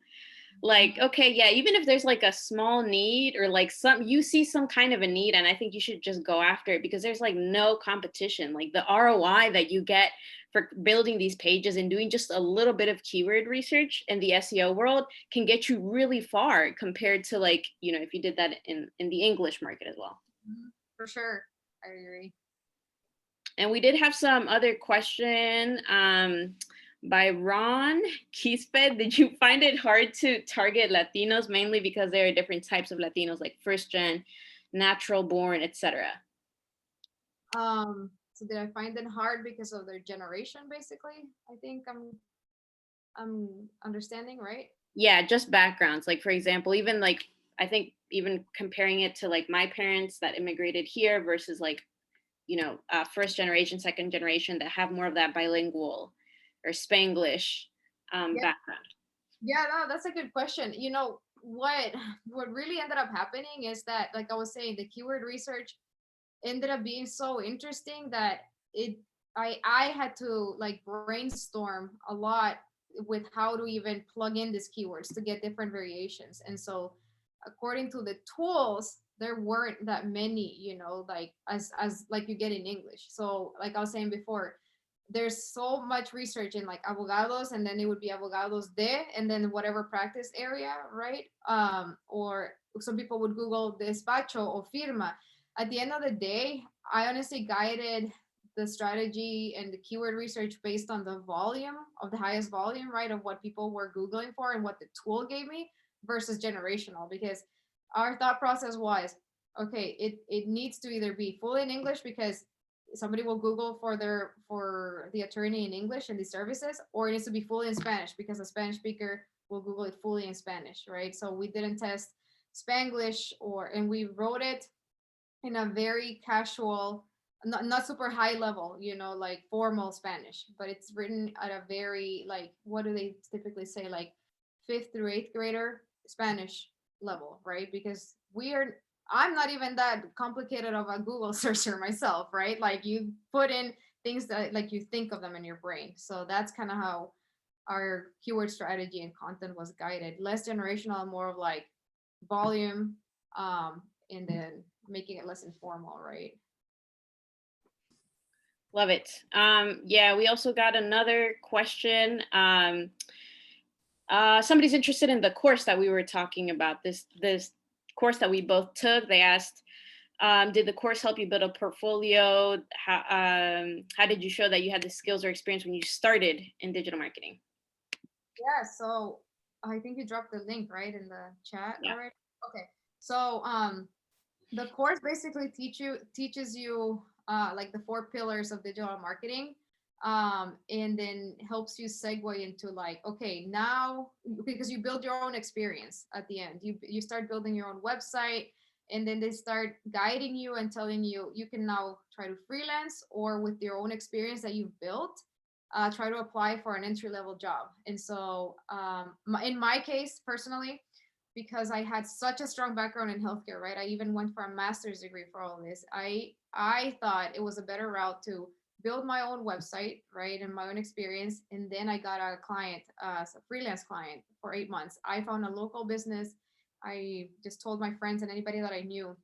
[SPEAKER 2] Like, okay, yeah, even if there's like a small need, or like you see some kind of a need, and I think you should just go after it, because there's like no competition. Like the ROI that you get for building these pages and doing just a little bit of keyword research in the SEO world can get you really far, compared to, like, if you did that in the English market as well.
[SPEAKER 1] For sure, I agree.
[SPEAKER 2] And we did have some other question by Ron Quispe. Did you find it hard to target Latinos, mainly because there are different types of Latinos, like first gen, natural born, etc.?
[SPEAKER 1] So did I find it hard because of their generation, basically? I think I'm understanding, right?
[SPEAKER 2] Yeah, just backgrounds. Like, for example, even like, I think even comparing it to like my parents that immigrated here versus like, first generation, second generation that have more of that bilingual or Spanglish background.
[SPEAKER 1] Yeah, no, that's a good question. What really ended up happening is that, like I was saying, the keyword research ended up being so interesting that I had to like brainstorm a lot with how to even plug in these keywords to get different variations. And so according to the tools, there weren't that many, like as like you get in English. So like I was saying before, there's so much research in like abogados, and then it would be abogados de, and then whatever practice area, right? Or some people would Google despacho or firma. At the end of the day, I honestly guided the strategy and the keyword research based on the volume of the highest volume, right, of what people were Googling for and what the tool gave me, versus generational, because our thought process was, okay, it needs to either be fully in English, because somebody will Google for the attorney in English and the services, or it needs to be fully in Spanish, because a Spanish speaker will Google it fully in Spanish, right? So we didn't test Spanglish, and we wrote it in a very casual, not super high level, like formal Spanish, but it's written at a very, like, what do they typically say, like 5th through 8th grader Spanish level, right? Because I'm not even that complicated of a Google searcher myself, right? Like you put in things that like you think of them in your brain. So that's kind of how our keyword strategy and content was guided. Less generational, more of like volume, and then making it less informal, right?
[SPEAKER 2] Love it. Yeah, we also got another question. Somebody's interested in the course that we were talking about, this course that we both took. They asked, did the course help you build a portfolio? How did you show that you had the skills or experience when you started in digital marketing?
[SPEAKER 1] Yeah, so I think you dropped the link, right, in the chat already? Okay, so the course basically teaches you like the 4 pillars of digital marketing, and then helps you segue into like, okay, now, because you build your own experience at the end. You start building your own website, and then they start guiding you and telling you you can now try to freelance, or with your own experience that you've built, try to apply for an entry-level job. And so in my case personally, because I had such a strong background in healthcare, right? I even went for a master's degree for all of this. I thought it was a better route to build my own website, right, and my own experience. And then I got a client, a freelance client for 8 months. I found a local business. I just told my friends and anybody that I knew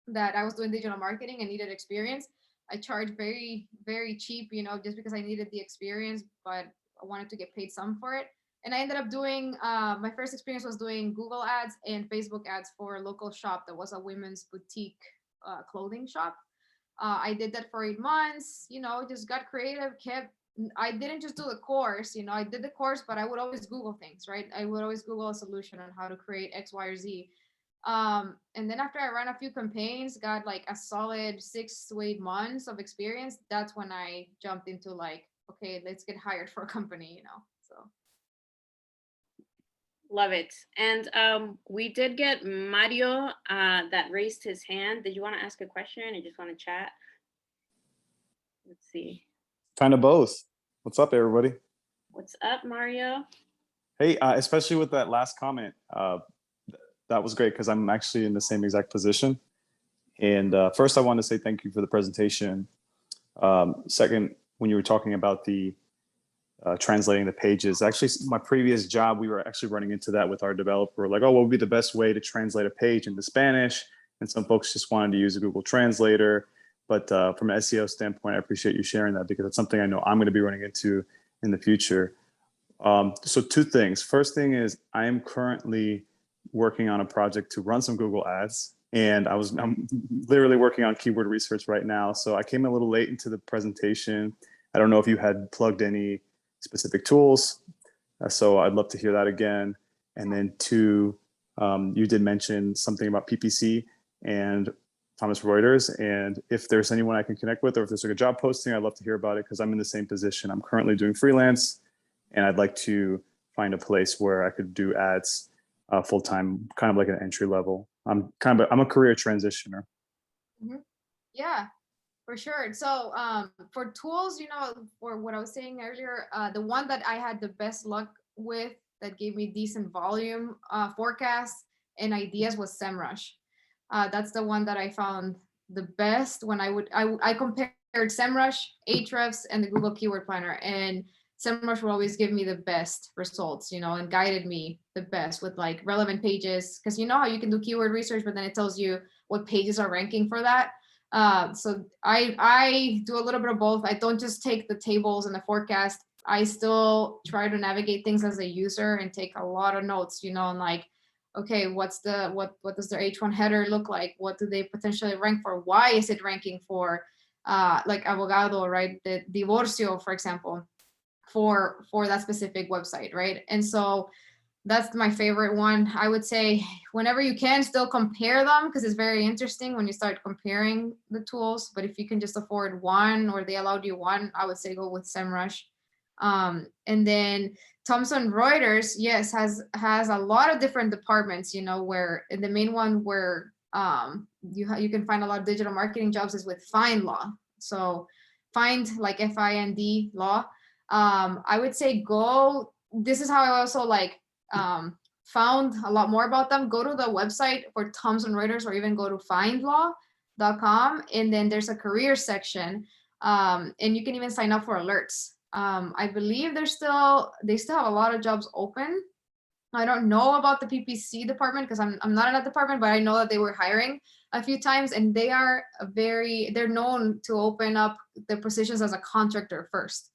[SPEAKER 1] that I was doing digital marketing and needed experience. I charged very, very cheap, just because I needed the experience, but I wanted to get paid some for it. And I ended up doing, my first experience was doing Google ads and Facebook ads for a local shop that was a women's boutique clothing shop. I did that for 8 months, just got creative, I didn't just do the course, I did the course, but I would always Google things, right? I would always Google a solution on how to create X, Y, or Z. And then after I ran a few campaigns, got like a solid 6 to 8 months of experience, that's when I jumped into like, okay, let's get hired for a company, so.
[SPEAKER 2] Love it. And we did get Mario that raised his hand. Did you want to ask a question or just want to chat? Let's see.
[SPEAKER 4] Kind of both. What's up, everybody?
[SPEAKER 2] What's up, Mario?
[SPEAKER 4] Hey, especially with that last comment, that was great because I'm actually in the same exact position. And first, I want to say thank you for the presentation. Second, when you were talking about the translating the pages, actually, my previous job, we were actually running into that with our developer. Like, oh, what would be the best way to translate a page into Spanish? And some folks just wanted to use a Google Translator. But from an SEO standpoint, I appreciate you sharing that because it's something I know I'm going to be running into in the future. So 2 things. First thing is I am currently working on a project to run some Google ads. And I'm literally working on keyword research right now. So I came a little late into the presentation. I don't know if you had plugged any specific tools. So I'd love to hear that again. And then 2, you did mention something about PPC and Thomas Reuters. And if there's anyone I can connect with, or if there's like a job posting, I'd love to hear about it because I'm in the same position. I'm currently doing freelance and I'd like to find a place where I could do ads full-time, kind of like an entry level. I'm a career transitioner.
[SPEAKER 1] Mm-hmm. Yeah, for sure. So for tools, for what I was saying earlier, the one that I had the best luck with that gave me decent volume forecasts and ideas was SEMrush. That's the one that I found the best when I compared SEMrush, Ahrefs, and the Google Keyword Planner, and SEMrush will always give me the best results, and guided me the best with like relevant pages. Because you know how you can do keyword research, but then it tells you what pages are ranking for that. So I do a little bit of both. I don't just take the tables and the forecast. I still try to navigate things as a user and take a lot of notes, and like, okay, what does their H1 header look like? What do they potentially rank for? Why is it ranking for like abogado, right? The divorcio, for example, for that specific website, right? And so that's my favorite one. I would say whenever you can, still compare them because it's very interesting when you start comparing the tools. But if you can just afford one or they allowed you one, I would say go with SEMrush. And then Thomson Reuters, yes, has a lot of different departments, where the main one where you can find a lot of digital marketing jobs is with Find Law. So Find, like FIND law. I would say this is how I also like found a lot more about them. Go to the website for Thomson Reuters or even go to findlaw.com. And then there's a career section and you can even sign up for alerts. I believe they still have a lot of jobs open. I don't know about the PPC department because I'm not in that department, but I know that they were hiring. a few times, and they're known to open up the positions as a contractor first.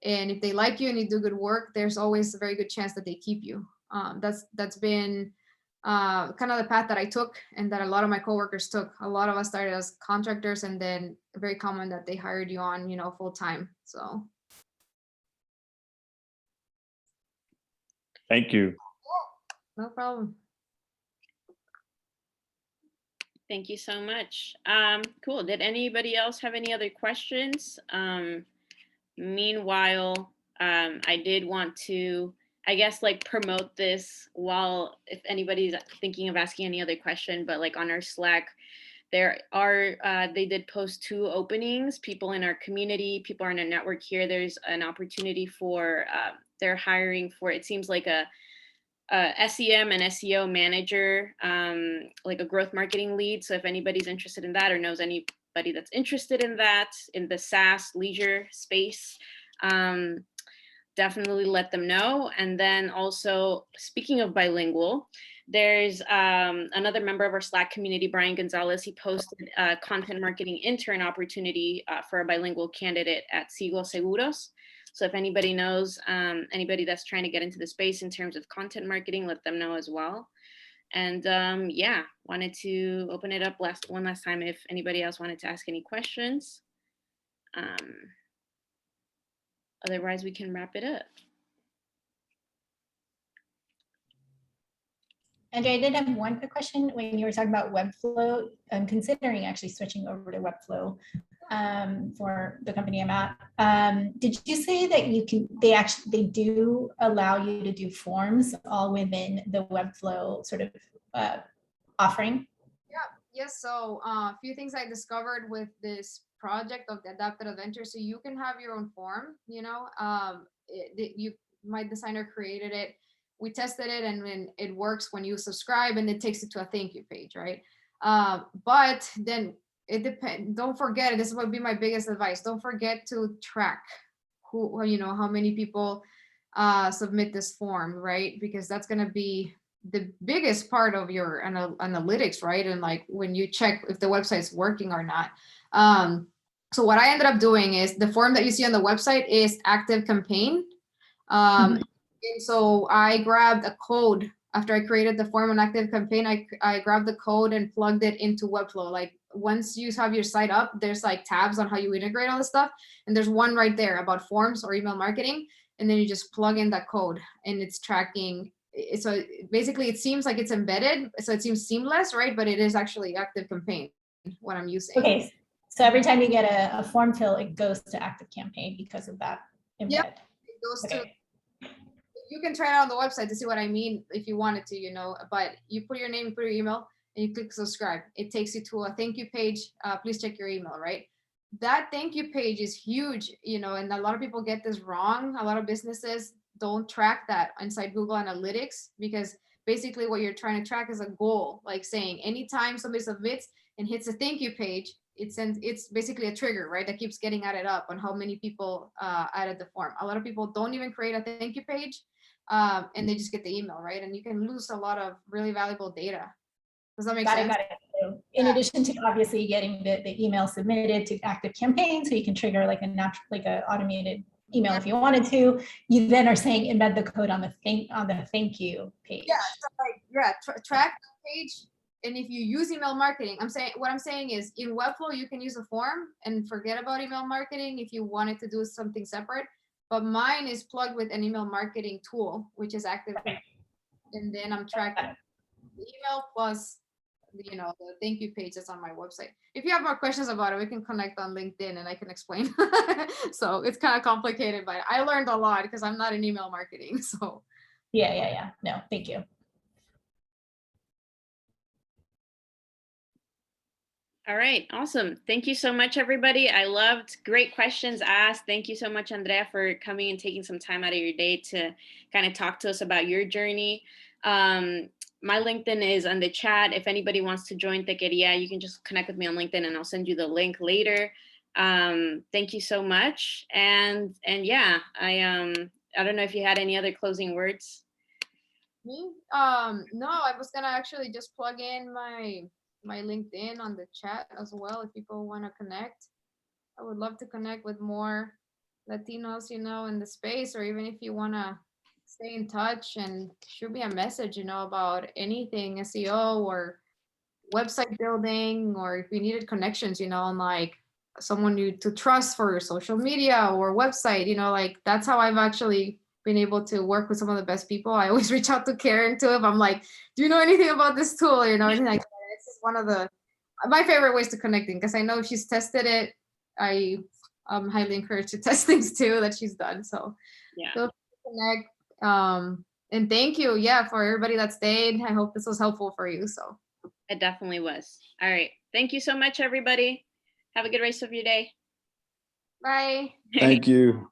[SPEAKER 1] And if they like you and you do good work, there's always a very good chance that they keep you. That's been kind of the path that I took and that a lot of my coworkers took. A lot of us started as contractors, and then very common that they hired you on, full time. So.
[SPEAKER 4] Thank you.
[SPEAKER 1] No problem.
[SPEAKER 2] Thank you so much. Cool. Did anybody else have any other questions? Meanwhile, I did want to, I guess, like promote this while, if anybody's thinking of asking any other question, but like on our Slack, there are, they did post 2 openings, people in our community, people in our network here. There's an opportunity for, they're hiring for, it seems like a SEM and SEO manager, like a growth marketing lead. So if anybody's interested in that or knows anybody that's interested in that, in the SaaS leisure space, definitely let them know. And then also, speaking of bilingual, there's another member of our Slack community, Brian Gonzalez. He posted a content marketing intern opportunity for a bilingual candidate at Sigo Seguros. So if anybody knows anybody that's trying to get into the space in terms of content marketing, let them know as well. And yeah, wanted to open it up one last time if anybody else wanted to ask any questions. Otherwise, we can wrap it up.
[SPEAKER 3] Andrea, I did have one quick question when you were talking about Webflow. I'm considering actually switching over to Webflow for the company I'm at. Did you say that they do allow you to do forms all within the Webflow sort of offering?
[SPEAKER 1] Yes. So a few things I discovered with this project of the adaptive adventure. So you can have your own form, my designer created it. We tested it, and when it works when you subscribe, and it takes it to a thank you page, right? But then it depends. Don't forget, this would be my biggest advice. Don't forget to track how many people submit this form, right? Because that's going to be the biggest part of your analytics, right? And like when you check if the website's working or not. So what I ended up doing is the form that you see on the website is active campaign. And so I grabbed a code after I created the form on active campaign. I grabbed the code and plugged it into Webflow. Like once you have your site up, there's like tabs on how you integrate all this stuff. And there's one right there about forms or email marketing. And then you just plug in that code and it's tracking. So basically it seems like it's embedded. So it seems seamless, right? But it is actually active campaign, what I'm using.
[SPEAKER 3] Okay. So every time you get a form fill, it goes to active campaign because of that embed.
[SPEAKER 1] Yep. It goes to, you can try it out on the website to see what I mean if you wanted to, but you put your name, you put your email, and you click subscribe. It takes you to a thank you page. Please check your email, right? That thank you page is huge, and a lot of people get this wrong. A lot of businesses don't track that inside Google Analytics, because basically what you're trying to track is a goal, like saying anytime somebody submits and hits a thank you page, it's basically a trigger, right? That keeps getting added up on how many people added the form. A lot of people don't even create a thank you page. And they just get the email, right? And you can lose a lot of really valuable data. Does that make sense?
[SPEAKER 3] Got it. In addition to obviously getting the email submitted to active campaign, so you can trigger like a automated email if you wanted to. You then are saying embed the code on the thank you page.
[SPEAKER 1] Yeah, track the page. And if you use email marketing, what I'm saying is in Webflow you can use a form and forget about email marketing if you wanted to do something separate. But mine is plugged with an email marketing tool, which is active. Okay. And then I'm tracking the email plus, the thank you page that's on my website. If you have more questions about it, we can connect on LinkedIn and I can explain. So it's kind of complicated, but I learned a lot because I'm not in email marketing. So
[SPEAKER 3] yeah. No, thank you.
[SPEAKER 2] All right, awesome. Thank you so much, everybody. I loved great questions asked. Thank you so much, Andrea, for coming and taking some time out of your day to kind of talk to us about your journey. My LinkedIn is on the chat. If anybody wants to join Tequila, you can just connect with me on LinkedIn and I'll send you the link later. Thank you so much. And yeah, I don't know if you had any other closing words.
[SPEAKER 1] Me? No, I was gonna actually just plug in my my LinkedIn on the chat as well if people want to connect. I would love to connect with more Latinos, in the space, or even if you want to stay in touch and shoot me a message, about anything SEO or website building, or if you needed connections, on like someone you to trust for your social media or website, like that's how I've actually been able to work with some of the best people. I always reach out to Karen too if I'm like, do you know anything about this tool? Anything like that. It's just one of my favorite ways to connecting, because I know if she's tested it, I highly encourage to test things too that she's done. So
[SPEAKER 2] Yeah.
[SPEAKER 1] feel free to connect. And thank you, for everybody that stayed. I hope this was helpful for you. So
[SPEAKER 2] It definitely was. All right. Thank you so much, everybody. Have a good rest of your day.
[SPEAKER 1] bye.
[SPEAKER 4] Thank you.